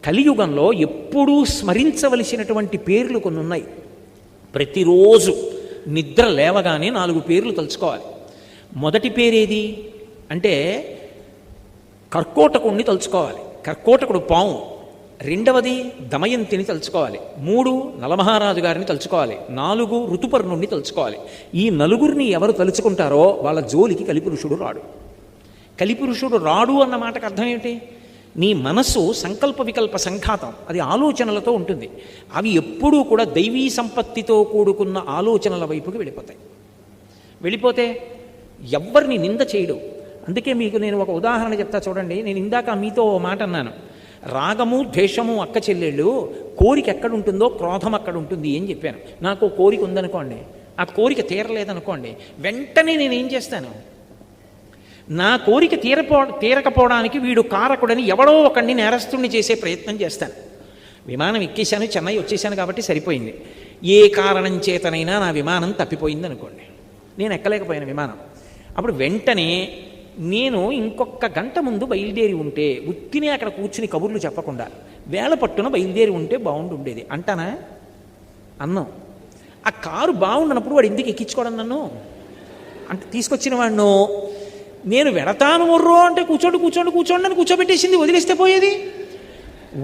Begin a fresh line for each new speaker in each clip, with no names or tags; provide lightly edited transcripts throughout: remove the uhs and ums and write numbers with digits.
కలియుగంలో ఎప్పుడూ స్మరించవలసినటువంటి పేర్లు కొన్ని ఉన్నాయి. ప్రతిరోజు నిద్ర లేవగానే 4 పేర్లు తలుచుకోవాలి. మొదటి పేరేది అంటే కర్కోటకుణ్ణి తలుచుకోవాలి, కర్కోటకుడు పాము. రెండవది దమయంతిని తలుచుకోవాలి. 3 నలమహారాజు గారిని తలుచుకోవాలి. 4 ఋతుపర్ణుణ్ణి తలుచుకోవాలి. ఈ నలుగురిని ఎవరు తలుచుకుంటారో వాళ్ళ జోలికి కలిపురుషుడు రాడు. కలిపురుషుడు రాడు అన్న మాటకు అర్థం ఏమిటి? నీ మనస్సు సంకల్ప వికల్ప సంఘాతం, అది ఆలోచనలతో ఉంటుంది. అవి ఎప్పుడూ కూడా దైవీ సంపత్తితో కూడుకున్న ఆలోచనల వైపుకి వెళ్ళిపోతే ఎవ్వరిని నింద చేయడు. అందుకే మీకు నేను ఒక ఉదాహరణ చెప్తా చూడండి. నేను ఇందాక మీతో ఓ మాట అన్నాను, రాగము ద్వేషము అక్క చెల్లెళ్ళు, కోరిక ఎక్కడుంటుందో క్రోధం అక్కడ ఉంటుంది అని చెప్పాను. నాకు కోరిక ఉందనుకోండి, ఆ కోరిక తీరలేదనుకోండి, వెంటనే నేనేం చేస్తాను? నా కోరిక తీరకపోవడానికి వీడు కారకుడని ఎవడో ఒకడిని నేరస్తుడిని చేసే ప్రయత్నం చేస్తాను. విమానం ఎక్కేశాను, చెన్నై వచ్చేసాను కాబట్టి సరిపోయింది. ఏ కారణం చేతనైనా నా విమానం తప్పిపోయింది అనుకోండి, నేను ఎక్కలేకపోయాను విమానం. అప్పుడు వెంటనే నేను ఇంకొక గంట ముందు బయలుదేరి ఉంటే, ఉత్తినే అక్కడ కూర్చుని కబుర్లు చెప్పకుండా వేళ పట్టున బయలుదేరి ఉంటే ఉండేది అంటానా? అన్నాం. ఆ కారు బాగుండనప్పుడు వాడు ఎందుకు ఎక్కించుకోవడం నన్ను అంటే తీసుకొచ్చిన వాడిను నేను వెడతాను మొర్రో అంటే కూర్చోండి అని కూర్చోబెట్టేసింది, వదిలేస్తే పోయేది.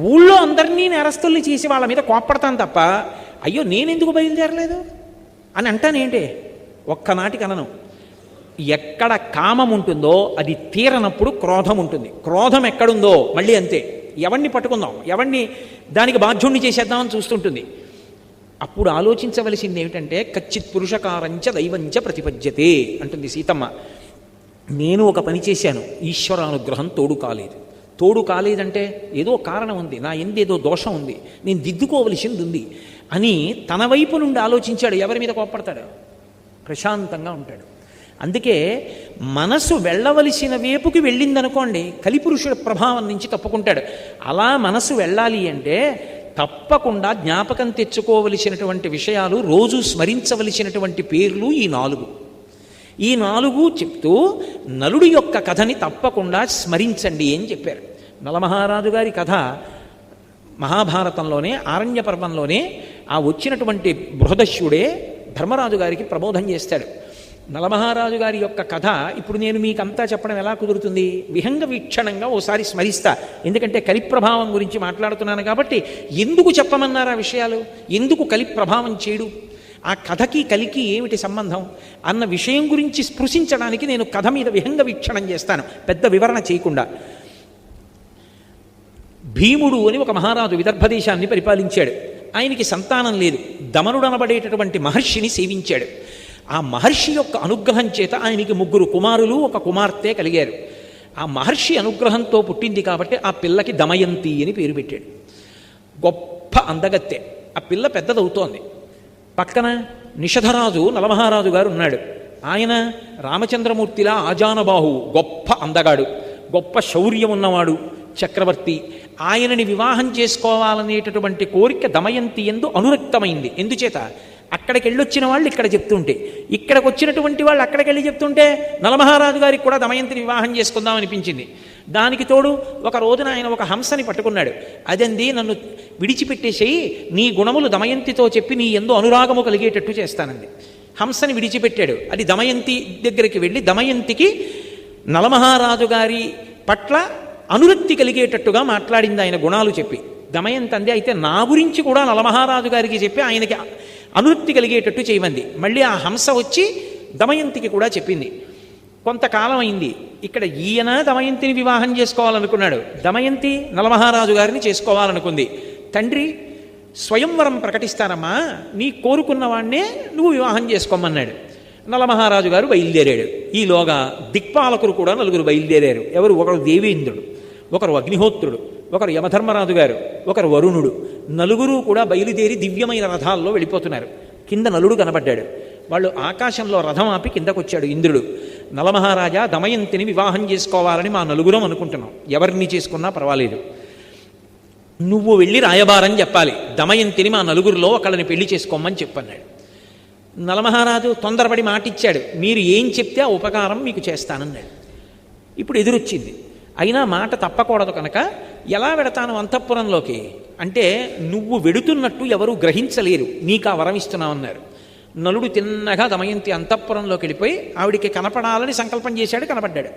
ఊళ్ళో అందరినీ నేరస్తుల్ని చేసి వాళ్ళ మీద కోప్పడతాను తప్ప అయ్యో నేనెందుకు బయలుదేరలేదు అని అంటానేంటి? ఒక్కనాటికి అనను. ఎక్కడ కామం ఉంటుందో అది తీరనప్పుడు క్రోధం ఉంటుంది. క్రోధం ఎక్కడుందో మళ్ళీ అంతే, ఎవరిని పట్టుకుందాం, ఎవరిని దానికి బాధ్యుణ్ణి చేసేద్దామని చూస్తుంటుంది. అప్పుడు ఆలోచించవలసింది ఏమిటంటే కచ్చిత్ పురుషకారంచ దైవంచ ప్రతిపద్యతే అంటుంది సీతమ్మ. నేను ఒక పని చేశాను, ఈశ్వరానుగ్రహం తోడు కాలేదంటే ఏదో కారణం ఉంది, నా ఎందేదో దోషం ఉంది, నేను దిద్దుకోవలసింది ఉంది అని తన వైపు నుండి ఆలోచించాడు. ఎవరి మీద కోప్పడతాడు? ప్రశాంతంగా ఉంటాడు. అందుకే మనసు వెళ్ళవలసిన వైపుకి వెళ్ళిందనుకోండి, కలిపురుషుడి ప్రభావం నుంచి తప్పుకుంటాడు. అలా మనసు వెళ్ళాలి అంటే తప్పకుండా జ్ఞాపకం తెచ్చుకోవలసినటువంటి విషయాలు, రోజు స్మరించవలసినటువంటి పేర్లు ఈ 4 చెప్తూ నలుడి యొక్క కథని తప్పకుండా స్మరించండి అని చెప్పారు. నలమహారాజు గారి కథ మహాభారతంలోనే, ఆరణ్య పర్వంలోనే ఆ వచ్చినటువంటి బృహదశ్యుడే ధర్మరాజు గారికి ప్రబోధం చేస్తాడు. నలమహారాజు గారి యొక్క కథ ఇప్పుడు నేను మీకంతా చెప్పడం ఎలా కుదురుతుంది? విహంగ వీక్షణంగా ఓసారి స్మరిస్తా. ఎందుకంటే కలి ప్రభావం గురించి మాట్లాడుతున్నాను కాబట్టి. ఎందుకు చెప్పమన్నారు ఆ విషయాలు? ఎందుకు కలి ప్రభావం చేయడు? ఆ కథకి కలికి ఏమిటి సంబంధం అన్న విషయం గురించి స్పృశించడానికి నేను కథ మీద విహంగ వీక్షణం చేస్తాను, పెద్ద వివరణ చేయకుండా. భీముడు అని ఒక మహారాజు విదర్భ దేశాన్ని పరిపాలించాడు. ఆయనకి సంతానం లేదు. దమనుడు అనబడేటటువంటి మహర్షిని సేవించాడు. ఆ మహర్షి యొక్క అనుగ్రహం చేత ఆయనకి 3 కుమారులు 1 కుమార్తె కలిగారు. ఆ మహర్షి అనుగ్రహంతో పుట్టింది కాబట్టి ఆ పిల్లకి దమయంతి అని పేరు పెట్టాడు. గొప్ప అందగత్తె. ఆ పిల్ల పెద్దదవుతోంది. పక్కన నిషధరాజు నలమహారాజు గారు ఉన్నాడు. ఆయన రామచంద్రమూర్తిలా ఆజానబాహు, గొప్ప అందగాడు, గొప్ప శౌర్యం ఉన్నవాడు, చక్రవర్తి. ఆయనని వివాహం చేసుకోవాలనేటటువంటి కోరిక దమయంతి యందు అనురక్తమైంది. ఎందుచేత? అక్కడికి వెళ్ళొచ్చిన వాళ్ళు ఇక్కడ చెప్తుంటే, ఇక్కడికి వచ్చినటువంటి వాళ్ళు అక్కడికి వెళ్ళి చెప్తుంటే నలమహారాజు గారికి కూడా దమయంతిని వివాహం చేసుకుందాం అనిపించింది. దానికి తోడు ఒక రోజున ఆయన ఒక హంసని పట్టుకున్నాడు. అదంది, నన్ను విడిచిపెట్టేసేయి, నీ గుణములు దమయంతితో చెప్పి నీ యందు అనురాగము కలిగేటట్టు చేస్తానంది. హంసని విడిచిపెట్టాడు. అది దమయంతి దగ్గరికి వెళ్ళి దమయంతికి నలమహారాజు గారి పట్ల అనురక్తి కలిగేటట్టుగా మాట్లాడింది ఆయన గుణాలు చెప్పి. దమయంతి అంది, అయితే నా గురించి కూడా నలమహారాజు గారికి చెప్పి ఆయనకి అనురక్తి కలిగేటట్టు చేయమంది. మళ్ళీ ఆ హంస వచ్చి దమయంతికి కూడా చెప్పింది. కొంతకాలం అయింది. ఇక్కడ ఈయన దమయంతిని వివాహం చేసుకోవాలనుకున్నాడు, దమయంతి నలమహారాజు గారిని చేసుకోవాలనుకుంది. తండ్రి స్వయంవరం ప్రకటిస్తానమ్మా, నీ కోరుకున్న వాడినే నువ్వు వివాహం చేసుకోమన్నాడు. నలమహారాజు గారు బయలుదేరాడు. ఈలోగా దిక్పాలకులు కూడా 4 బయలుదేరారు. ఎవరు? ఒకరు దేవేంద్రుడు, ఒకరు అగ్నిహోత్రుడు, ఒకరు యమధర్మరాజు గారు, ఒకరు వరుణుడు. 4 కూడా బయలుదేరి దివ్యమైన రథాల్లో వెళ్ళిపోతున్నారు. కింద నలుడు కనబడ్డాడు. వాళ్ళు ఆకాశంలో రథం ఆపి కిందకొచ్చాడు ఇంద్రుడు. నలమహారాజా, దమయంతిని వివాహం చేసుకోవాలని మా 4 అనుకుంటున్నాం, ఎవరిని చేసుకున్నా పర్వాలేదు, నువ్వు వెళ్ళి రాయబారం చెప్పాలి, దమయంతిని మా 4లో ఒకళ్ళని పెళ్లి చేసుకోమని చెప్పన్నాడు. నలమహారాజు తొందరపడి మాటిచ్చాడు, మీరు ఏం చెప్తే ఆ ఉపకారం మీకు చేస్తానన్నాడు. ఇప్పుడు ఎదురొచ్చింది. అయినా మాట తప్పకూడదు కనుక ఎలా వెడతాను అంతఃపురంలోకి అంటే నువ్వు వెడుతున్నట్టు ఎవరూ గ్రహించలేరు, నీకు ఆ వరం ఇస్తున్నామన్నారు. నలుడు తిన్నగా దమయంతి అంతఃపురంలోకి వెళ్ళిపోయి ఆవిడికి కనపడాలని సంకల్పం చేశాడు, కనపడ్డాడు.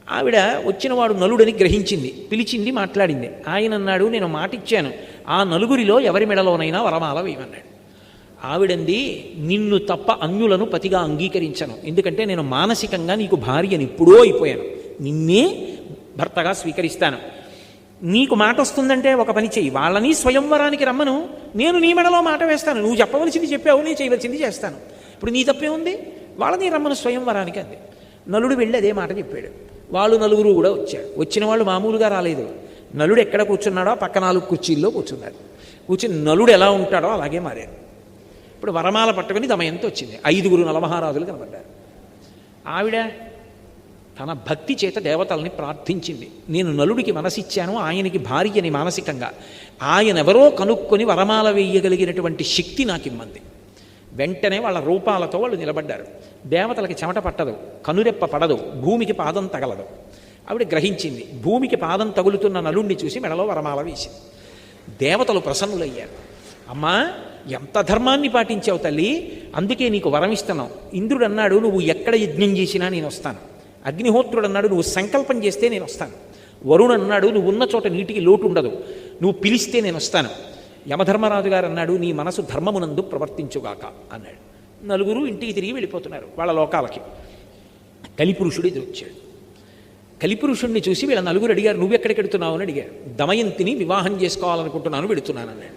ఆవిడ వచ్చినవాడు నలుడని గ్రహించింది, పిలిచింది, మాట్లాడింది. ఆయన అన్నాడు, నేను మాట ఇచ్చాను, ఆ నలుగురిలో ఎవరి మెడలోనైనా వరమాల వేయమన్నాడు. ఆవిడంది, నిన్ను తప్ప అన్యులను పతిగా అంగీకరించను, ఎందుకంటే నేను మానసికంగా నీకు భార్యని ఎప్పుడో అయిపోయాను, నిన్నే భర్తగా స్వీకరిస్తాను. నీకు మాట వస్తుందంటే ఒక పని చెయ్యి, వాళ్ళని స్వయంవరానికి రమ్మను, నేను నీ మెడలో మాట వేస్తాను, నువ్వు చెప్పవలసింది చెప్పావు, నేను చేయవలసింది చేస్తాను, ఇప్పుడు నీ తప్పే ఉంది, వాళ్ళని రమ్మను స్వయంవరానికి అంది. నలుడు వెళ్ళి అదే మాట చెప్పాడు. వాళ్ళు నలుగురు కూడా వచ్చాడు. వచ్చిన వాళ్ళు మామూలుగా రాలేదు. నలుడు ఎక్కడ కూర్చున్నాడో పక్క 4 కుర్చీల్లో కూర్చున్నాడు. కూర్చుని నలుడు ఎలా ఉంటాడో అలాగే మారాడు. ఇప్పుడు వరమాల పట్టుకుని దమయంతి వచ్చింది. 5 నలమహారాజులు కనబడ్డారు. ఆవిడ తన భక్తి చేత దేవతల్ని ప్రార్థించింది. నేను నలుడికి మనసిచ్చాను, ఆయనకి భార్యని మానసికంగా, ఆయన ఎవరో కనుక్కొని వరమాల వేయగలిగినటువంటి శక్తి నాకు ఇమ్మంది. వెంటనే వాళ్ళ రూపాలతో వాళ్ళు నిలబడ్డారు. దేవతలకి చెమట పట్టదు, కనురెప్ప పడదు, భూమికి పాదం తగలదు. ఆవిడ గ్రహించింది. భూమికి పాదం తగులుతున్న నలుణ్ణి చూసి మెడలో వరమాల వేసింది. దేవతలు ప్రసన్నులయ్యారు. అమ్మా, ఎంత ధర్మాన్ని పాటించావు తల్లి, అందుకే నీకు వరం ఇస్తున్నావు. ఇంద్రుడు అన్నాడు, నువ్వు ఎక్కడ యజ్ఞం చేసినా నేను వస్తాను. అగ్నిహోత్రుడు అన్నాడు, నువ్వు సంకల్పం చేస్తే నేను వస్తాను. వరుణ్ అన్నాడు, నువ్వు ఉన్న చోట నీటికి లోటు ఉండదు, నువ్వు పిలిస్తే నేను వస్తాను. యమధర్మరాజు గారు అన్నాడు, నీ మనసు ధర్మమునందు ప్రవర్తించుగాక అన్నాడు. నలుగురు ఇంటికి తిరిగి వెళ్ళిపోతున్నారు వాళ్ళ లోకాలకి. కలిపురుషుడు ఎదురొచ్చాడు. కలిపురుషుడిని చూసి వీళ్ళ నలుగురు అడిగారు, నువ్వెక్కడికి వెడుతున్నావు అని అడిగారు. దమయంతిని వివాహం చేసుకోవాలనుకుంటున్నాను, వెడుతున్నాను అన్నాడు.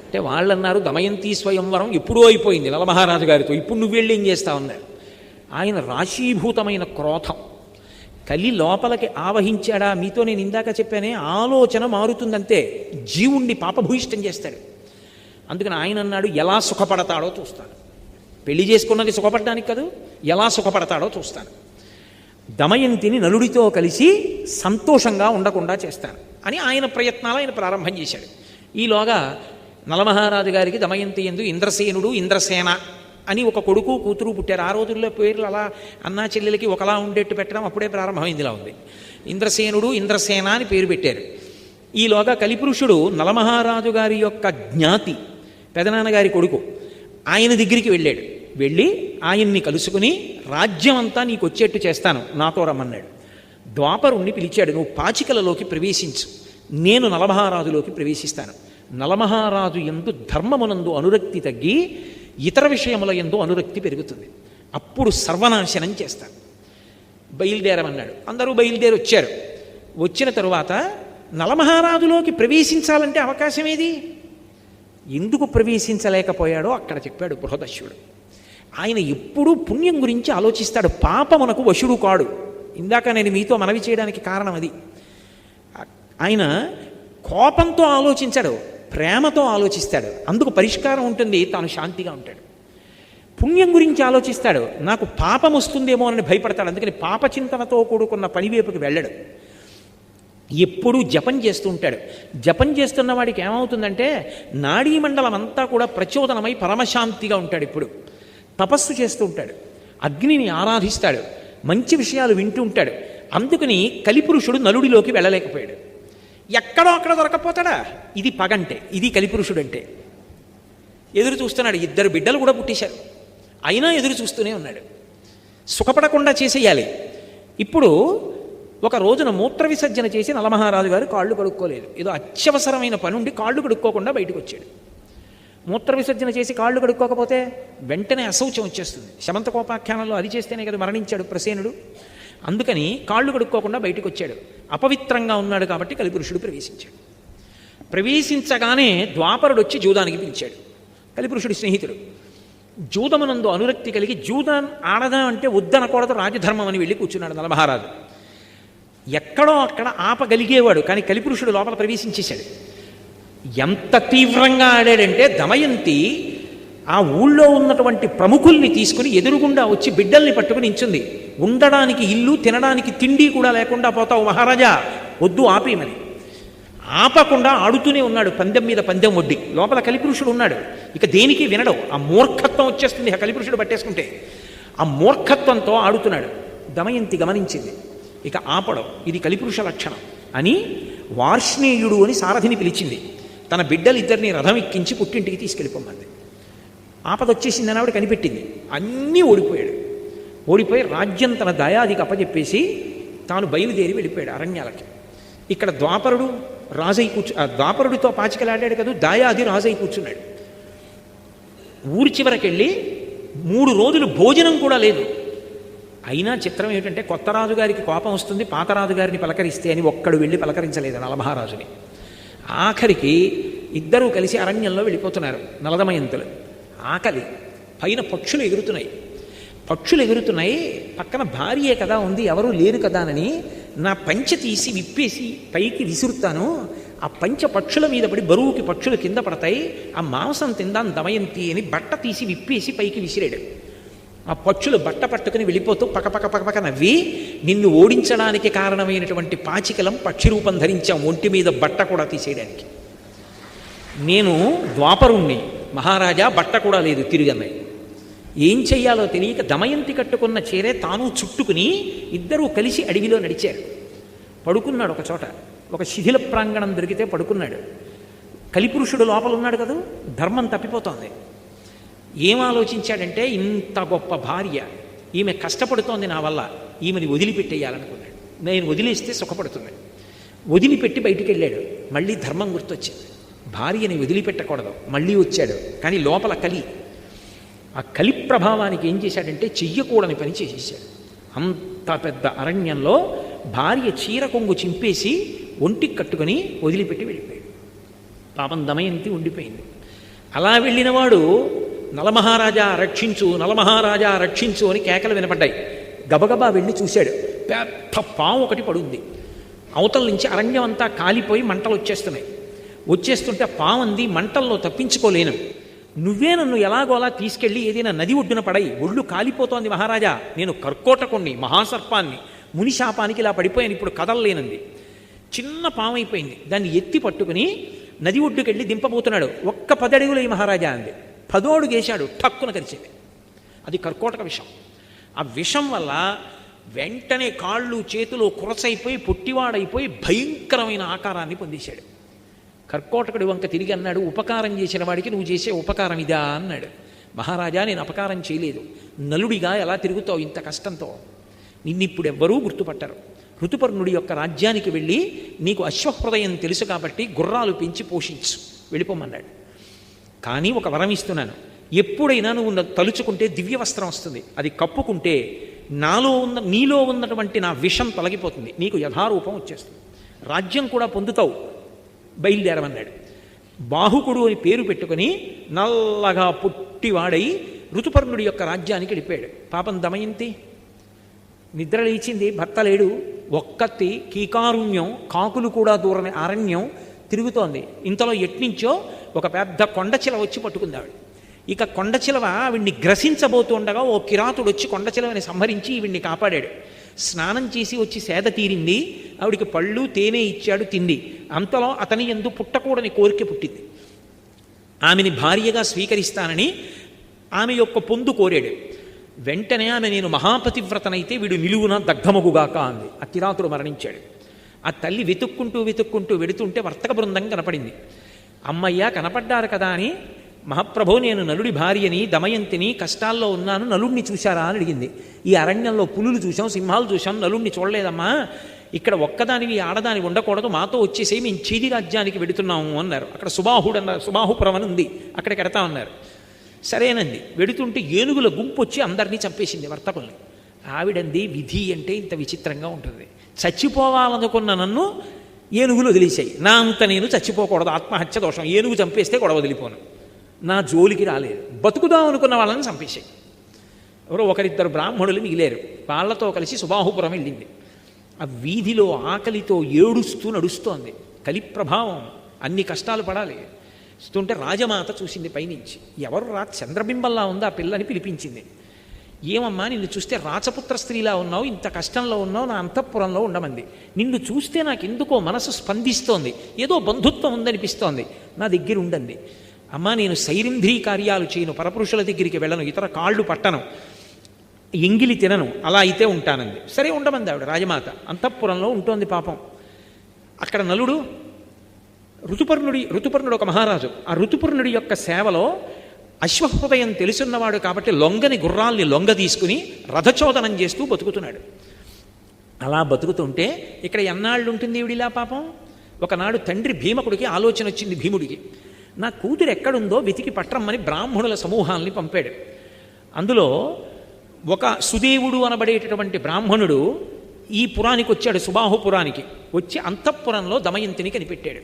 అంటే వాళ్ళన్నారు, దమయంతి స్వయంవరం ఎప్పుడూ అయిపోయింది నలమహారాజు గారితో, ఇప్పుడు నువ్వు వెళ్ళి ఏం చేస్తావు అన్నారు. ఆయన రాశీభూతమైన క్రోధం కలి లోపలికి ఆవహించాడా, మీతో నేను ఇందాక చెప్పానే, ఆలోచన మారుతుందంతే, జీవుణ్ణి పాపభూయిష్టం చేస్తాడు. అందుకని ఆయన అన్నాడు, ఎలా సుఖపడతాడో చూస్తాను. పెళ్లి చేసుకున్నది సుఖపడడానికి కాదు, ఎలా సుఖపడతాడో చూస్తాను. దమయంతిని నలుడితో కలిసి సంతోషంగా ఉండకుండా చేస్తాను అని ఆయన ప్రయత్నాలు ఆయన ప్రారంభం చేశాడు. ఈలోగా నలమహారాజు గారికి దమయంతి యందు ఇంద్రసేనుడు, ఇంద్రసేన అని ఒక కొడుకు కూతురు పుట్టారు. ఆ రోజుల్లో పేర్లు అలా అన్నా చెల్లెలకి ఒకలా ఉండేట్టు పెట్టడం అప్పుడే ప్రారంభమైందిలా ఉంది. ఇంద్రసేనుడు, ఇంద్రసేన అని పేరు పెట్టారు. ఈలోగా కలిపురుషుడు నలమహారాజు గారి యొక్క జ్ఞాతి, పెదనాన్నగారి కొడుకు, ఆయన దగ్గరికి వెళ్ళాడు. వెళ్ళి ఆయన్ని కలుసుకుని, రాజ్యం అంతా నీకు వచ్చేట్టు చేస్తాను, నాతో రమ్మన్నాడు. ద్వాపరుణ్ణి పిలిచాడు, నువ్వు పాచికలలోకి ప్రవేశించు, నేను నలమహారాజులోకి ప్రవేశిస్తాను. నలమహారాజు యందు ధర్మమునందు అనురక్తి తగ్గి ఇతర విషయముల యందు అనురక్తి పెరుగుతుంది, అప్పుడు సర్వనాశనం చేస్తాను, బయలుదేరమన్నాడు. అందరూ బయలుదేరి వచ్చారు. వచ్చిన తరువాత నలమహారాజులోకి ప్రవేశించాలంటే అవకాశం ఏది? ఎందుకు ప్రవేశించలేకపోయాడో అక్కడ చెప్పాడు బృహదశ్యుడు. ఆయన ఎప్పుడూ పుణ్యం గురించి ఆలోచిస్తాడు, పాపమునకు వశుడు కాడు. ఇందాక నేను మీతో మనవి చేయడానికి కారణం అది. ఆయన కోపంతో ఆలోచించాడు, ప్రేమతో ఆలోచిస్తాడు, అందుకు పరిష్కారం ఉంటుంది, తాను శాంతిగా ఉంటాడు. పుణ్యం గురించి ఆలోచిస్తాడు, నాకు పాపం వస్తుందేమో అని భయపడతాడు, అందుకని పాపచింతనతో కూడుకున్న పనివైపుకి వెళ్ళడు. ఎప్పుడూ జపం చేస్తూ ఉంటాడు. జపం చేస్తున్న వాడికి ఏమవుతుందంటే నాడీమండలం అంతా కూడా ప్రచోదనమై పరమశాంతిగా ఉంటాడు. ఇప్పుడు తపస్సు చేస్తూ ఉంటాడు, అగ్నిని ఆరాధిస్తాడు, మంచి విషయాలు వింటూ ఉంటాడు. అందుకని కలిపురుషుడు నలుడిలోకి వెళ్ళలేకపోయాడు. ఎక్కడో అక్కడ దొరకపోతాడా? ఇది పగంటే, ఇది కలిపురుషుడంటే. ఎదురు చూస్తున్నాడు. 2 బిడ్డలు కూడా పుట్టేశారు, అయినా ఎదురు చూస్తూనే ఉన్నాడు. సుఖపడకుండా చేసేయాలి. ఇప్పుడు ఒక రోజున మూత్ర విసర్జన చేసి నలమహారాజు గారు కాళ్ళు కడుక్కోలేదు. ఏదో అత్యవసరమైన పని ఉండి కాళ్ళు కడుక్కోకుండా బయటకు వచ్చాడు. మూత్ర విసర్జన చేసి కాళ్ళు కడుక్కోకపోతే వెంటనే అశౌచం వచ్చేస్తుంది. శమంతకోపాఖ్యానంలో అది చేస్తేనే కదా మరణించాడు ప్రసేనుడు. అందుకని కాళ్ళు కడుక్కోకుండా బయటకు వచ్చాడు. అపవిత్రంగా ఉన్నాడు కాబట్టి కలిపురుషుడు ప్రవేశించాడు. ప్రవేశించగానే ద్వాపరుడు వచ్చి జూదానికి పిలిచాడు. కలిపురుషుడి స్నేహితుడు. జూదమునందు అనురక్తి కలిగి జూదం ఆడదా అంటే వద్దనకూడదు, రాజధర్మం అని వెళ్ళి కూర్చున్నాడు నలమహారాజు. ఎక్కడో అక్కడ ఆపగలిగేవాడు, కానీ కలిపురుషుడు లోపల ప్రవేశించేశాడు. ఎంత తీవ్రంగా ఆడాడంటే దమయంతి ఆ ఊళ్ళో ఉన్నటువంటి ప్రముఖుల్ని తీసుకుని ఎదురుగుండా వచ్చి బిడ్డల్ని పట్టుకుని నించుంది. ఉండడానికి ఇల్లు, తినడానికి తిండి కూడా లేకుండా పోతావు మహారాజా, వద్దు ఆపేయమని. ఆపకుండా ఆడుతూనే ఉన్నాడు, పందెం మీద పందెం వడ్డీ. లోపల కలిపురుషుడు ఉన్నాడు, ఇక దేనికి వినడం. ఆ మూర్ఖత్వం వచ్చేస్తుంది ఆ కలిపురుషుడు పట్టేసుకుంటే. ఆ మూర్ఖత్వంతో ఆడుతున్నాడు. దమయంతి గమనించింది, ఇక ఆపడం ఇది కలిపురుష లక్షణం అని వార్ష్ణేయుడు అని సారథిని పిలిచింది. తన బిడ్డలిద్దరిని రథం ఎక్కించి పుట్టింటికి తీసుకెళ్ళిపోమంది. ఆపద వచ్చేసిందని ఆవిడ కనిపెట్టింది. అన్నీ ఓడిపోయాడు. ఓడిపోయి రాజ్యం తన దయాదికి అప్పచెప్పేసి తాను బయలుదేరి వెళ్ళిపోయాడు అరణ్యాలకి. ఇక్కడ ద్వాపరుడు రాజై ద్వాపరుడితో పాచికలాడాడు కదా, దాయాది రాజై కూర్చున్నాడు. ఊరి చివరకెళ్ళి 3 రోజులు భోజనం కూడా లేదు. అయినా చిత్రం ఏమిటంటే కొత్త రాజుగారికి కోపం వస్తుంది, పాత రాజుగారిని పలకరిస్తే అని ఒక్కడు వెళ్ళి పలకరించలేదు నలమహారాజుని. ఆఖరికి ఇద్దరూ కలిసి అరణ్యంలో వెళ్ళిపోతున్నారు నలదమయంతులు. ఆకలి, పైన పక్షులు ఎగురుతున్నాయి. పక్కన భార్యే కదా ఉంది, ఎవరూ లేరు కదా అని నా పంచె తీసి విప్పేసి పైకి విసురుతాను. ఆ పంచె పక్షుల మీద పడి బరువుకి పక్షులు కింద పడతాయి, ఆ మాంసం తిందాం దమయంతి అని బట్ట తీసి విప్పేసి పైకి విసిరాడు. ఆ పక్షులు బట్ట పట్టుకుని వెళ్ళిపోతూ పక్కపక్క నవ్వి, నిన్ను ఓడించడానికి కారణమైనటువంటి పాచికలం పక్షి రూపం ధరించాం, ఒంటి మీద బట్ట కూడా తీసేయడానికి. నేను ద్వాపరుణ్ణి, మహారాజా బట్ట కూడా లేదు తిరిగన్నాయి. ఏం చెయ్యాలో తెలియక దమయంతి కట్టుకున్న చీరే తాను చుట్టుకుని ఇద్దరూ కలిసి అడవిలో నడిచారు. పడుకున్నాడు ఒక చోట, ఒక శిథిల ప్రాంగణం దొరికితే పడుకున్నాడు. కలిపురుషుడు లోపల ఉన్నాడు కదా, ధర్మం తప్పిపోతోంది. ఏం ఆలోచించాడంటే, ఇంత గొప్ప భార్య, ఈమె కష్టపడుతోంది నా వల్ల, ఈమెని వదిలిపెట్టేయాలనుకున్నాడు. నేను వదిలేస్తే సుఖపడుతుంది. వదిలిపెట్టి బయటికి వెళ్ళాడు. మళ్ళీ ధర్మం గుర్తొచ్చింది, భార్యని వదిలిపెట్టకూడదు. మళ్ళీ వచ్చాడు, కానీ లోపల కలి. ఆ కలి ప్రభావానికి ఏం చేశాడంటే చెయ్యకూడని పని చేసేసాడు. అంత పెద్ద అరణ్యంలో భార్య చీర కొంగు చింపేసి ఒంటికి కట్టుకొని వదిలిపెట్టి వెళ్ళిపోయాడు. పాపం దమయంతి ఉండిపోయింది. అలా వెళ్ళినవాడు నలమహారాజా రక్షించు, నలమహారాజా రక్షించు అని కేకలు వినపడ్డాయి. గబగబా వెళ్ళి చూశాడు. పెద్ద పాము ఒకటి పడుంది. అవతల నుంచి అరణ్యం అంతా కాలిపోయి మంటలు వచ్చేస్తుంటే పాము అంది, మంటల్లో తప్పించుకోలేను, నువ్వే నన్ను ఎలాగోలా తీసుకెళ్ళి ఏదైనా నది ఒడ్డున పడయి, ఒళ్ళు కాలిపోతోంది మహారాజా, నేను కర్కోటకుణ్ణి, మహాసర్పాన్ని, మునిశాపానికి ఇలా పడిపోయాను, ఇప్పుడు కదలలేనంది. చిన్న పాము అయిపోయింది. దాన్ని ఎత్తి పట్టుకుని నది ఒడ్డుకెళ్ళి దింపబోతున్నాడు. 10 అడుగులు ఈ మహారాజా అంది. 10వ అడుగు వేశాడు, టక్కున కరిచింది. అది కర్కోటక విషం. ఆ విషం వల్ల వెంటనే కాళ్ళు చేతులు కురసైపోయి పొట్టివాడైపోయి భయంకరమైన ఆకారాన్ని పొందేశాడు. కర్కోటకుడి వంక తిరిగి అన్నాడు, ఉపకారం చేసిన వాడికి నువ్వు చేసే ఉపకారం ఇదా అన్నాడు. మహారాజా, నేను అపకారం చేయలేదు, నలుడిగా ఎలా తిరుగుతావు ఇంత కష్టంతో, నిన్నిప్పుడు ఎవ్వరూ గుర్తుపట్టరు. ఋతుపర్ణుడి యొక్క రాజ్యానికి వెళ్ళి నీకు అశ్వహృదయం తెలుసు కాబట్టి గుర్రాలు పెంచి పోషించు, వెళ్ళిపోమన్నాడు. కానీ ఒక వరం ఇస్తున్నాను, ఎప్పుడైనా నువ్వు తలుచుకుంటే దివ్య వస్త్రం వస్తుంది, అది కప్పుకుంటే నీలో ఉన్నటువంటి నా విషం తొలగిపోతుంది, నీకు యథారూపం వచ్చేస్తుంది, రాజ్యం కూడా పొందుతావు, బయలుదేరమన్నాడు. బాహుకుడు అని పేరు పెట్టుకుని నల్లగా పుట్టివాడై ఋతుపర్ణుడి యొక్క రాజ్యానికి వెళ్ళిపోయాడు. పాపం దమయంతి నిద్ర లేచింది, భర్త లేడు, ఒక్కత్తి కీకారుణ్యం, కాకులు కూడా దూరని అరణ్యం తిరుగుతోంది. ఇంతలో ఎట్నుంచో ఒక పెద్ద కొండచిలవ వచ్చి పట్టుకుంది ఆవిడ. ఇక కొండచిలవ ఆవిడ్ని గ్రసించబోతుండగా ఓ కిరాతుడు వచ్చి కొండచిలవని సంహరించి ఈవిడ్ని కాపాడాడు. స్నానం చేసి వచ్చి సేద తీరింది. ఆవిడికి పళ్ళు తేనె ఇచ్చాడు, తింది. అంతలో అతని యందు పుట్టకూడని కోరిక పుట్టింది. ఆమెని భార్యగా స్వీకరిస్తానని ఆమె యొక్క పొందు కోరాడు. వెంటనే ఆమె, నేను మహాపతివ్రతనైతే వీడు నిలువున దగ్ధమగుగాక అంది. ఆ కిరాతుడు మరణించాడు. ఆ తల్లి వెతుక్కుంటూ వెడుతుంటే వర్తక బృందం కనపడింది. అమ్మయ్య కనపడ్డారు కదా అని, మహాప్రభో నేను నలుడి భార్యని దమయంతిని, కష్టాల్లో ఉన్నాను, నలుడిని చూశారా అని అడిగింది. ఈ అరణ్యంలో పులులు చూసాం, సింహాలు చూసాం, నలుడిని చూడలేదమ్మా, ఇక్కడ ఒక్కదానివి ఆడదాని ఉండకూడదు, మాతో వచ్చేసి మేము చీది రాజ్యానికి వెడుతున్నాము అన్నారు. అక్కడ సుబాహుపురం అని ఉంది, అక్కడికి వెడతామన్నారు. సరేనండి. వెడుతుంటే ఏనుగుల గుంపు వచ్చి అందరినీ చంపేసింది వర్తకుల్ని. ఆవిడంది, విధి అంటే ఇంత విచిత్రంగా ఉంటుంది, చచ్చిపోవాలనుకున్న నన్ను ఏనుగులు వదిలేశాయి, నా అంత నేను చచ్చిపోకూడదు, ఆత్మహత్య దోషం, ఏనుగు చంపేస్తే గొడవ వదిలిపోను, నా జోలికి రాలేదు, బతుకుదాం అనుకున్న వాళ్ళని చంపేశాయి. ఎవరో 1-2 బ్రాహ్మణులు మిగిలేరు, వాళ్ళతో కలిసి సుబాహుపురం వెళ్ళింది. ఆ వీధిలో ఆకలితో ఏడుస్తూ నడుస్తోంది. కలి ప్రభావం, అన్ని కష్టాలు పడాలి. ఇస్తుంటే రాజమాత చూసింది పైనుంచి. ఎవరు చంద్రబింబల్లా ఉంది ఆ పిల్లని పిలిపించింది. ఏమమ్మా, నిన్ను చూస్తే రాచపుత్ర స్త్రీలా ఉన్నావు, ఇంత కష్టంలో ఉన్నావు, నా అంతఃపురంలో ఉండమంది. నిన్ను చూస్తే నాకు ఎందుకో మనసు స్పందిస్తోంది, ఏదో బంధుత్వం ఉందనిపిస్తోంది, నా దగ్గర ఉండండి. అమ్మా, నేను సైరింధ్రీ కార్యాలు చేయను, పరపురుషుల దగ్గరికి వెళ్ళను, ఇతర కాళ్ళు పట్టను, ఎంగిలి తినను, అలా అయితే ఉంటానంది. సరే ఉండమంది ఆవిడ. రాజమాత అంతఃపురంలో ఉంటోంది. పాపం అక్కడ నలుడు ఋతుపర్ణుడు ఒక మహారాజు. ఆ ఋతుపర్ణుడి యొక్క సేవలో అశ్వహృదయం తెలుసున్నవాడు కాబట్టి లొంగని గుర్రాల్ని లొంగ తీసుకుని రథచోదనం చేస్తూ బతుకుతున్నాడు. అలా బతుకుతుంటే ఇక్కడ ఎన్నాళ్ళు ఉంటుంది ఈవిడిలా పాపం. ఒకనాడు తండ్రి భీమకుడికి ఆలోచన వచ్చింది. భీముడికి నా కూతురు ఎక్కడుందో వెతికి పట్టరమ్మని బ్రాహ్మణుల సమూహాల్ని పంపాడు. అందులో ఒక సుదేవుడు అనబడేటటువంటి బ్రాహ్మణుడు ఈ పురానికి వచ్చాడు, సుబాహుపురానికి వచ్చి అంతఃపురంలో దమయంతిని కనిపెట్టాడు.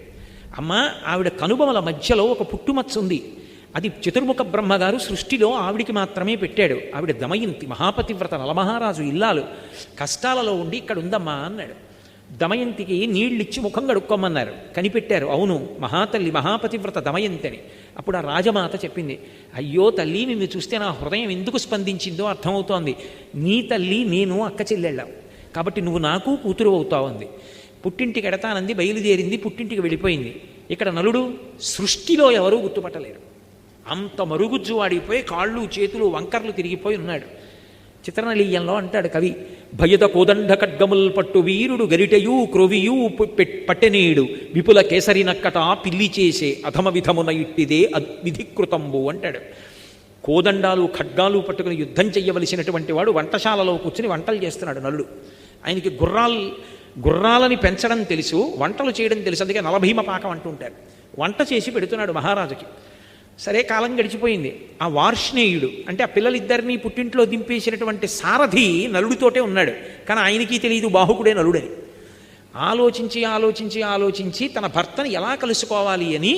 అమ్మ, ఆవిడ కనుబొమల మధ్యలో ఒక పుట్టుమచ్చ ఉంది, అది చతుర్ముఖ బ్రహ్మగారు సృష్టిలో ఆవిడికి మాత్రమే పెట్టాడు. ఆవిడ దమయంతి, మహాపతివ్రత, నలమహారాజు ఇల్లాలు, కష్టాలలో ఉండి ఇక్కడ ఉందమ్మా అన్నాడు. దమయంతికి నీళ్ళిచ్చి ముఖం కడుక్కోమన్నారు. కనిపెట్టారు, అవును మహాతల్లి మహాపతివ్రత దమయంతి అని. అప్పుడు ఆ రాజమాత చెప్పింది, అయ్యో తల్లి, నిన్ను చూస్తే నా హృదయం ఎందుకు స్పందించిందో అర్థమవుతోంది. నీ తల్లి నేను అక్క చెల్లెళ్ళాం కాబట్టి నువ్వు నాకు కూతురు అవుతావు అంది. పుట్టింటికి ఎడతానంది, బయలుదేరింది, పుట్టింటికి వెళ్ళిపోయింది. ఇక్కడ నలుడు సృష్టిలో ఎవరూ గుర్తుపట్టలేరు. అంత మరుగుజ్జు వాడిపోయి కాళ్ళు చేతులు వంకర్లు తిరిగిపోయి ఉన్నాడు. చిత్రనలీయంలో అంటాడు కవి, భయద కోదండ ఖడ్గముల్ పట్టు వీరుడు గరిటయూ క్రొవియూ పట్టెనీడు విపుల కేసరి నక్కట పిల్లి చేసే అధమ విధమున ఇట్టిదే విధికృతంబు అంటాడు. కోదండాలు ఖడ్గాలు పట్టుకుని యుద్ధం చెయ్యవలసినటువంటి వాడు వంటశాలలో కూర్చుని వంటలు చేస్తున్నాడు నలుడు. ఆయనకి గుర్రాలని పెంచడం తెలుసు, వంటలు చేయడం తెలుసు. అందుకే నలభీమ పాకం అంటుంటారు. వంట చేసి పెడుతున్నాడు మహారాజుకి. సరే, కాలం గడిచిపోయింది. ఆ వార్ష్ణేయుడు అంటే ఆ పిల్లలిద్దరినీ పుట్టింట్లో దింపేసినటువంటి సారథి నలుడితోటే ఉన్నాడు. కానీ ఆయనకి తెలియదు బాహుకుడే నలుడని. ఆలోచించి తన భర్తని ఎలా కలుసుకోవాలి అని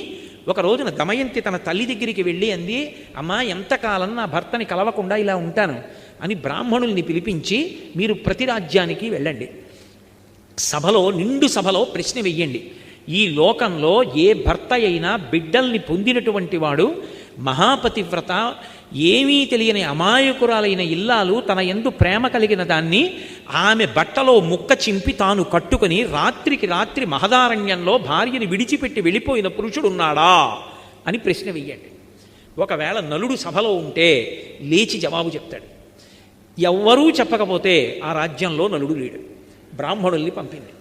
ఒక రోజున దమయంతి తన తల్లి దగ్గరికి వెళ్ళి అంది, అమ్మా, ఎంతకాలం నా భర్తని కలవకుండా ఇలా ఉంటాను అని బ్రాహ్మణుల్ని పిలిపించి, మీరు ప్రతి రాజ్యానికి వెళ్ళండి, నిండు సభలో ప్రశ్న వెయ్యండి, ఈ లోకంలో ఏ భర్త అయినా బిడ్డల్ని పొందినటువంటి వాడు మహాపతివ్రత, ఏమీ తెలియని అమాయకురాలైన ఇల్లాలు తన యందు ప్రేమ కలిగిన దాన్ని ఆమె బట్టలో ముక్క చింపి తాను కట్టుకుని రాత్రికి రాత్రి మహదారణ్యంలో భార్యని విడిచిపెట్టి వెళ్ళిపోయిన పురుషుడున్నాడా అని ప్రశ్న వెయ్యండి. ఒకవేళ నలుడు సభలో ఉంటే లేచి జవాబు చెప్తాడు. ఎవ్వరూ చెప్పకపోతే ఆ రాజ్యంలో నలుడు లేడు. బ్రాహ్మణుల్ని పంపింది.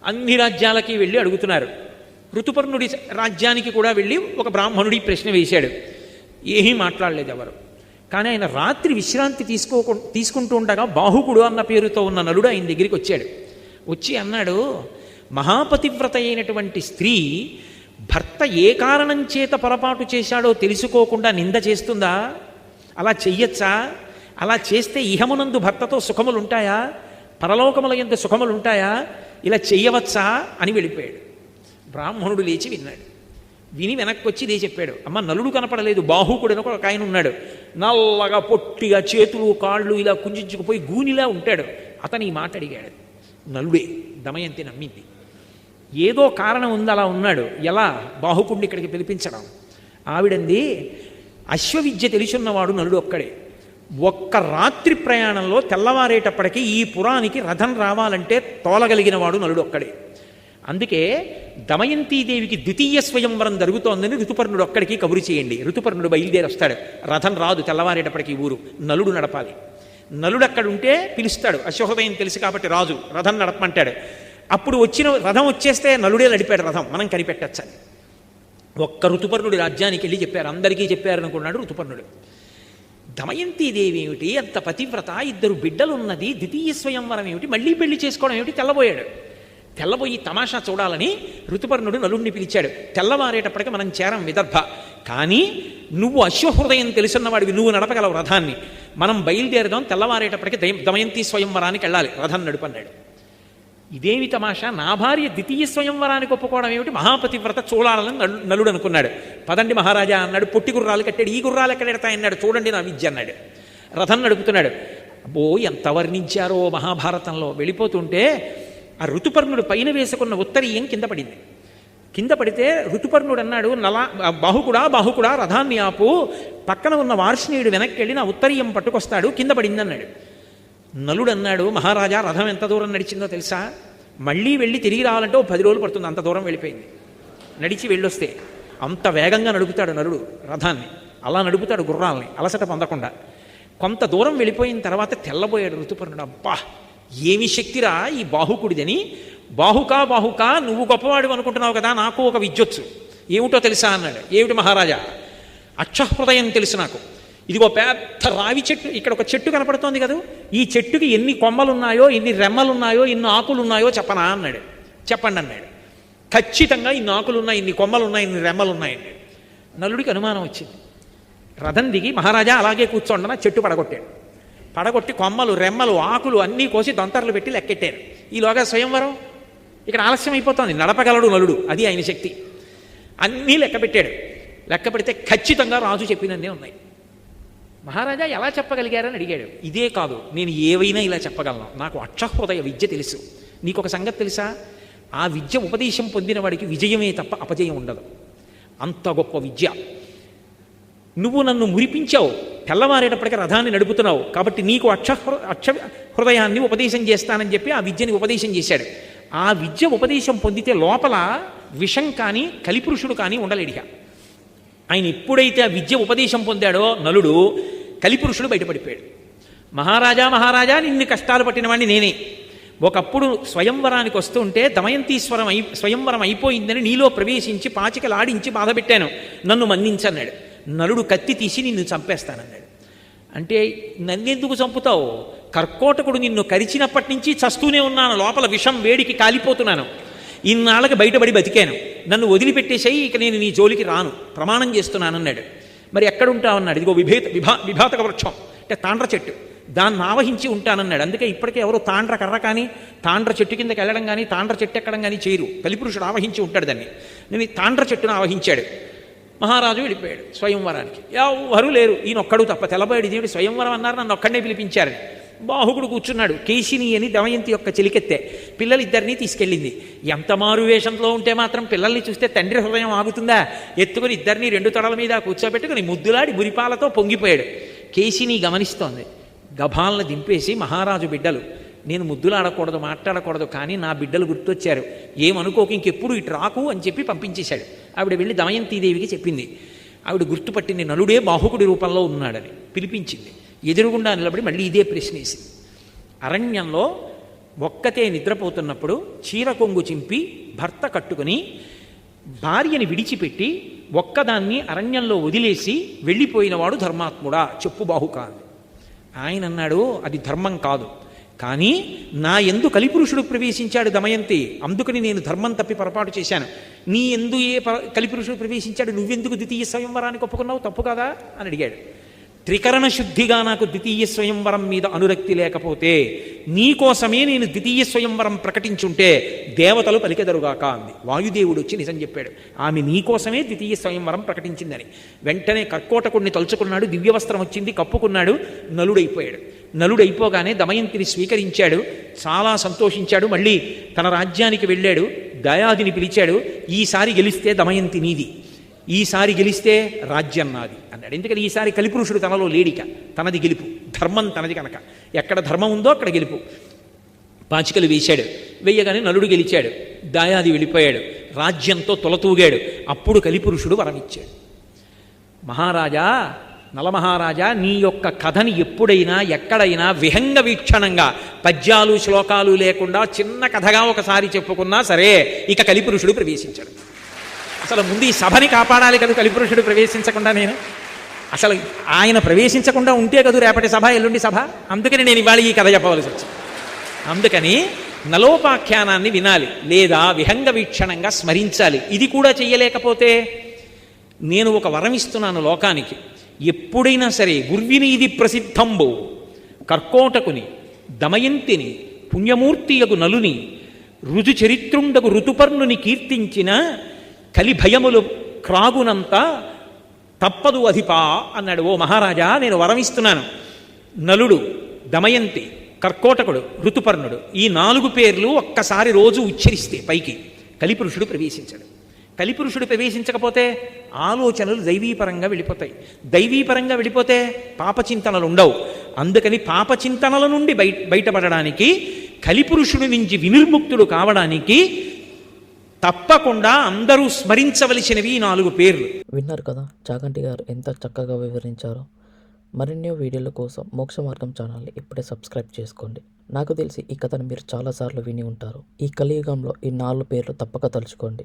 అన్ని రాజ్యాలకి వెళ్ళి అడుగుతున్నారు. ఋతుపర్ణుడి రాజ్యానికి కూడా వెళ్ళి ఒక బ్రాహ్మణుడి ప్రశ్న వేశాడు. ఏమీ మాట్లాడలేదు ఎవరు. కానీ ఆయన రాత్రి విశ్రాంతి తీసుకుంటూ ఉండగా బాహుకుడు అన్న పేరుతో ఉన్న నలుడు ఆయన దగ్గరికి వచ్చాడు. వచ్చి అన్నాడు, మహాపతివ్రత అయినటువంటి స్త్రీ భర్త ఏ కారణం చేత పొరపాటు చేశాడో తెలుసుకోకుండా నింద చేస్తుందా? అలా చెయ్యొచ్చా? అలా చేస్తే ఇహమునందు భర్తతో సుఖములుంటాయా? పరలోకముల యందు సుఖములుంటాయా? ఇలా చెయ్యవచ్చా అని వెళ్ళిపోయాడు. బ్రాహ్మణుడు లేచి విన్నాడు. విని వెనక్కి వచ్చి ఇదే చెప్పాడు. అమ్మ, నలుడు కనపడలేదు, బాహుకుడని ఒక ఆయన ఉన్నాడు, నల్లగా పొట్టిగా చేతులు కాళ్ళు ఇలా కుంచుకుపోయి గూనిలా ఉంటాడు, అతను ఈ మాట అడిగాడు. నలుడే. దమయంతి నమ్మింది. ఏదో కారణం ఉంది అలా ఉన్నాడు. ఎలా? బాహుకుడిని ఇక్కడికి పిలిపించడం. ఆవిడంది, అశ్వవిద్య తెలిసున్నవాడు నలుడు ఒక్కడే. ఒక్క రాత్రి ప్రయాణంలో తెల్లవారేటప్పటికీ ఈ పురానికి రథం రావాలంటే తోలగలిగిన వాడు నలుడు ఒక్కడే. అందుకే దమయంతీదేవికి ద్వితీయ స్వయంవరం జరుగుతోందని ఋతుపర్ణుడు ఒక్కడికి కబురు చేయండి. ఋతుపర్ణుడు బయలుదేరి వస్తాడు. రథం రాదు తెల్లవారేటప్పటికి ఊరు, నలుడు నడపాలి. నలుడు అక్కడ ఉంటే పిలుస్తాడు. అశ్వహృదయం తెలుసు కాబట్టి రాజు రథం నడపమంటాడు. అప్పుడు రథం వచ్చేస్తే నలుడే నడిపాడు రథం, మనం కనిపెట్టచ్చని. ఒక్క ఋతుపర్ణుడి రాజ్యానికి వెళ్ళి చెప్పారు. అందరికీ చెప్పారనుకున్నాడు ఋతుపర్ణుడు. దమయంతీదేవి ఏమిటి అంత పతివ్రత, 2 బిడ్డలున్నది, ద్వితీయ స్వయంవరం ఏమిటి, మళ్ళీ పెళ్లి చేసుకోవడం ఏమిటి? తెల్లబోయాడు. తెల్లబోయి తమాషా చూడాలని ఋతుపర్ణుడు నలుడిని పిలిచాడు. తెల్లవారేటప్పటికి మనం చేరం విదర్భ, కానీ నువ్వు అశ్వహృదయం తెలుసున్నవాడివి, నువ్వు నడపగలవు రథాన్ని, మనం బయలుదేరదాం, తెల్లవారేటప్పటికి దమయంతి స్వయంవరానికి వెళ్ళాలి, రథం నడుపన్నాడు. ఇదేమి తమాషా, నా భార్య ద్వితీయ స్వయంవరానికి ఒప్పుకోవడం ఏమిటి, మహాపతివ్రత చూడాలని నలుడు అనుకున్నాడు. పదండి మహారాజా అన్నాడు. పొట్టి గుర్రాలు కట్టాడు. ఈ గుర్రాలు ఎక్కడ ఎడతాయన్నాడు. చూడండి నా విద్య అన్నాడు. రథం నడుపుతున్నాడు. అబ్బో, ఎంత వర్ణించారో మహాభారతంలో. వెళ్ళిపోతుంటే ఆ ఋతుపర్ణుడు పైన వేసుకున్న ఉత్తరీయం కింద పడింది. కింద పడితే ఋతుపర్ణుడు అన్నాడు, బాహుకుడా రథాన్ని ఆపు, పక్కన ఉన్న వార్ష్ణేయుడు వెనక్కి వెళ్ళి నా ఉత్తరీయం పట్టుకొస్తాడు, కింద పడింది అన్నాడు. నలుడు అన్నాడు, మహారాజా రథం ఎంత దూరం నడిచిందో తెలుసా? మళ్ళీ వెళ్ళి తిరిగి రావాలంటే 10 రోజులు పడుతుంది, అంత దూరం వెళ్ళిపోయింది. నడిచి వెళ్ళొస్తే అంత వేగంగా నడుపుతాడు నలుడు రథాన్ని. అలా నడుపుతాడు గుర్రాలని అలసట పొందకుండా. కొంత దూరం వెళ్ళిపోయిన తర్వాత తెల్లబోయాడు ఋతుపర్ణుడు. అబ్బా, ఏమి శక్తిరా ఈ బాహుకుడిదని బాహుకా నువ్వు గొప్పవాడు అనుకుంటున్నావు కదా, నాకు ఒక విద్యొచ్చు, ఏమిటో తెలుసా అన్నాడు. ఏమిటి మహారాజా? అక్షహృదయం తెలుసు నాకు. ఇదిగో పెద్ద రావి చెట్టు, ఇక్కడ ఒక చెట్టు కనపడుతోంది కదా, ఈ చెట్టుకి ఎన్ని కొమ్మలు ఉన్నాయో, ఎన్ని రెమ్మలు ఉన్నాయో, ఎన్ని ఆకులు ఉన్నాయో చెప్పనా అన్నాడు. చెప్పండి అన్నాడు. ఖచ్చితంగా ఇన్ని ఆకులు ఉన్నాయి, ఇన్ని కొమ్మలు ఉన్నాయి, ఇన్ని రెమ్మలు ఉన్నాయండి. నలుడికి అనుమానం వచ్చింది. రథం దిగి మహారాజా అలాగే కూర్చోండన చెట్టు పడగొట్టాడు. పడగొట్టి కొమ్మలు రెమ్మలు ఆకులు అన్నీ కోసి దొంతర్లు పెట్టి లెక్కెట్టారు. ఈలోగా స్వయంవరం ఇక్కడ ఆలస్యం అయిపోతుంది. నడపగలడు నలుడు, అది ఆయన శక్తి. అన్నీ లెక్క పెట్టాడు. లెక్క పెడితే ఖచ్చితంగా రాజు చెప్పినన్నే ఉన్నాయి. మహారాజా ఎలా చెప్పగలిగారని అడిగాడు. ఇదే కాదు, నేను ఏవైనా ఇలా చెప్పగలను, నాకు అక్షహృదయ విద్య తెలుసు. నీకు ఒక సంగతి తెలుసా? ఆ విద్య ఉపదేశం పొందిన వాడికి విజయమే తప్ప అపజయం ఉండదు. అంత గొప్ప విద్య. నువ్వు నన్ను మురిపించావు, తెల్లవారేటప్పటికీ రథాన్ని నడుపుతున్నావు, కాబట్టి నీకు అక్ష హృదయాన్ని ఉపదేశం చేస్తానని చెప్పి ఆ విద్యని ఉపదేశం చేశాడు. ఆ విద్య ఉపదేశం పొందితే లోపల విషం కానీ కలిపురుషుడు కానీ ఉండలేడిగా. ఆయన ఎప్పుడైతే ఆ విద్య ఉపదేశం పొందాడో నలుడు, కలిపురుషుడు బయటపడిపోయాడు. మహారాజా నిన్ను కష్టాలు పట్టినవాడిని నేనే. ఒకప్పుడు స్వయంవరానికి వస్తుంటే స్వయంవరం అయిపోయిందని నీలో ప్రవేశించి పాచికలాడించి బాధపెట్టాను, నన్ను మన్నించన్నాడు. నలుడు కత్తి తీసి నిన్ను చంపేస్తానన్నాడు. అంటే నన్నెందుకు చంపుతావు? కర్కోటకుడు నిన్ను కరిచినప్పటి నుంచి చస్తూనే ఉన్నాను, లోపల విషం వేడికి కాలిపోతున్నాను, ఇన్నాళ్ళకి బయటపడి బతికాను, నన్ను వదిలిపెట్టేసాయి, ఇక నేను నీ జోలికి రాను, ప్రమాణం చేస్తున్నానన్నాడు. మరి ఎక్కడుంటావన్నాడు. ఇదిగో విభాతక వృక్షం అంటే తాండ్ర చెట్టు, దాన్ని ఆవహించి ఉంటానన్నాడు. అందుకే ఇప్పటికే ఎవరు తాండ్ర కర్ర కానీ తాండ్ర చెట్టు కిందకి వెళ్ళడం కానీ తాండ్ర చెట్టు ఎక్కడం కానీ చేయరు. కలిపురుషుడు ఆవహించి ఉంటాడు దాన్ని. నేను ఈ తాండ్ర చెట్టును ఆవహించాడు. మహారాజు వెళ్ళిపోయాడు స్వయంవరానికి. ఎవరు లేరు, ఈయన ఒక్కడు తప్ప. తెల్లబోయాడు, ఇదేమిటి స్వయంవరం అన్నారు, నన్ను ఒక్కడనే పిలిపించారని. బాహుకుడు కూర్చున్నాడు. కేశిని అని దమయంతి యొక్క చెలికెత్తే పిల్లలిద్దరినీ తీసుకెళ్ళింది. ఎంత మారు వేషంలో ఉంటే మాత్రం పిల్లల్ని చూస్తే తండ్రి హృదయం ఆగుతుందా? ఎత్తుకుని ఇద్దరిని రెండు తొడల మీద కూర్చోబెట్టుకుని ముద్దులాడి మురిపాలతో పొంగిపోయాడు. కేశిని గమనిస్తోంది. గభాలను దింపేసి, మహారాజు బిడ్డలు, నేను ముద్దులాడకూడదు మాట్లాడకూడదు, కానీ నా బిడ్డలు గుర్తొచ్చారు, ఏమనుకోక ఇంకెప్పుడు ఇటు రాకు అని చెప్పి పంపించేశాడు. ఆవిడ వెళ్ళి దమయంతీదేవికి చెప్పింది. ఆవిడ గుర్తుపట్టింది, నలుడే బాహుకుడి రూపంలో ఉన్నాడని. పిలిపించింది. ఎదురుగుండా నిలబడి మళ్ళీ ఇదే ప్రశ్నేసింది. అరణ్యంలో ఒక్కతే నిద్రపోతున్నప్పుడు చీర కొంగు చింపి భర్త కట్టుకుని భార్యని విడిచిపెట్టి ఒక్కదాన్ని అరణ్యంలో వదిలేసి వెళ్ళిపోయినవాడు ధర్మాత్ముడా చెప్పు బాహుకా. ఆయన అన్నాడు, అది ధర్మం కాదు, కానీ నా ఎందు కలిపురుషుడు ప్రవేశించాడు దమయంతి, అందుకని నేను ధర్మం తప్పి పొరపాటు చేశాను. నీ ఎందు కలిపురుషుడు ప్రవేశించాడు, నువ్వెందుకు ద్వితీయ స్వయంవరానికి ఒప్పుకున్నావు, తప్పు కదా అని అడిగాడు. త్రికరణ శుద్ధిగా నాకు ద్వితీయ స్వయంవరం మీద అనురక్తి లేకపోతే నీకోసమే నేను ద్వితీయ స్వయంవరం ప్రకటించుంటే దేవతలు పలికెదరుగాక అంది. వాయుదేవుడు వచ్చి నిజం చెప్పాడు, ఆమె నీకోసమే ద్వితీయ స్వయంవరం ప్రకటించిందని. వెంటనే కర్కోటకుడిని తలుచుకున్నాడు, దివ్యవస్త్రం వచ్చింది, కప్పుకున్నాడు, నలుడైపోయాడు. నలుడైపోగానే దమయంతిని స్వీకరించాడు, చాలా సంతోషించాడు. మళ్ళీ తన రాజ్యానికి వెళ్ళాడు. దయాదిని పిలిచాడు, ఈసారి గెలిస్తే దమయంతి నీది, ఈసారి గెలిస్తే రాజ్యం నాది అన్నాడు. ఎందుకని ఈసారి కలిపురుషుడు తనలో లేడిక, తనది గెలుపు, ధర్మం తనది కనుక. ఎక్కడ ధర్మం ఉందో అక్కడ గెలుపు. పాచికలు వేశాడు. వెయ్యగానే నలుడు గెలిచాడు. దాయాది వెళ్ళిపోయాడు. రాజ్యంతో తొలతూగాడు. అప్పుడు కలిపురుషుడు వరమిచ్చాడు. మహారాజా, నలమహారాజా, నీ యొక్క కథని ఎప్పుడైనా ఎక్కడైనా విహంగ వీక్షణంగా పద్యాలు శ్లోకాలు లేకుండా చిన్న కథగా ఒకసారి చెప్పుకున్నా సరే ఇక కలిపురుషుడు ప్రవేశించాడు. అసలు ముందు ఈ సభని కాపాడాలి కదా, కలిపురుషుడు ప్రవేశించకుండా. నేను అసలు ఆయన ప్రవేశించకుండా ఉంటే కదా రేపటి సభ, ఎల్లుండి సభ. అందుకని నేను ఇవాళ ఈ కథ చెప్పవలసి వచ్చింది. అందుకని నలోపాఖ్యానాన్ని వినాలి, లేదా విహంగ వీక్షణంగా స్మరించాలి. ఇది కూడా చెయ్యలేకపోతే నేను ఒక వరం ఇస్తున్నాను లోకానికి. ఎప్పుడైనా సరే గుర్వినీది ప్రసిద్ధంబో కర్కోటకుని దమయంతిని పుణ్యమూర్తియగు నలుని రుజుచరిత్రుండగు ఋతుపర్ణుని కీర్తించిన కలిభయములు క్రాగునంత తప్పదు అధిపా అన్నాడు. ఓ మహారాజా, నేను వరమిస్తున్నాను. నలుడు, దమయంతి, కర్కోటకుడు, ఋతుపర్ణుడు, ఈ 4 పేర్లు ఒక్కసారి రోజు ఉచ్చరిస్తే పైకి కలిపురుషుడు ప్రవేశించాడు. కలిపురుషుడు ప్రవేశించకపోతే ఆలోచనలు దైవీపరంగా వెళ్ళిపోతాయి. దైవీపరంగా వెళ్ళిపోతే పాపచింతనలు ఉండవు. అందుకని పాపచింతనల నుండి బయటపడడానికి, కలిపురుషుడి నుంచి వినిర్ముక్తుడు కావడానికి తప్పకుండా అందరూ స్మరించవలసినవి 4 పేర్లు.
విన్నారు కదా చాగంటి గారు ఎంత చక్కగా వివరించారో. మరిన్నో వీడియోల కోసం మోక్ష మార్గం ఛానల్ని ఇప్పుడే సబ్స్క్రైబ్ చేసుకోండి. నాకు తెలిసి ఈ కథను మీరు చాలాసార్లు విని ఉంటారు. ఈ కలియుగంలో ఈ 4 పేర్లు తప్పక తలుచుకోండి.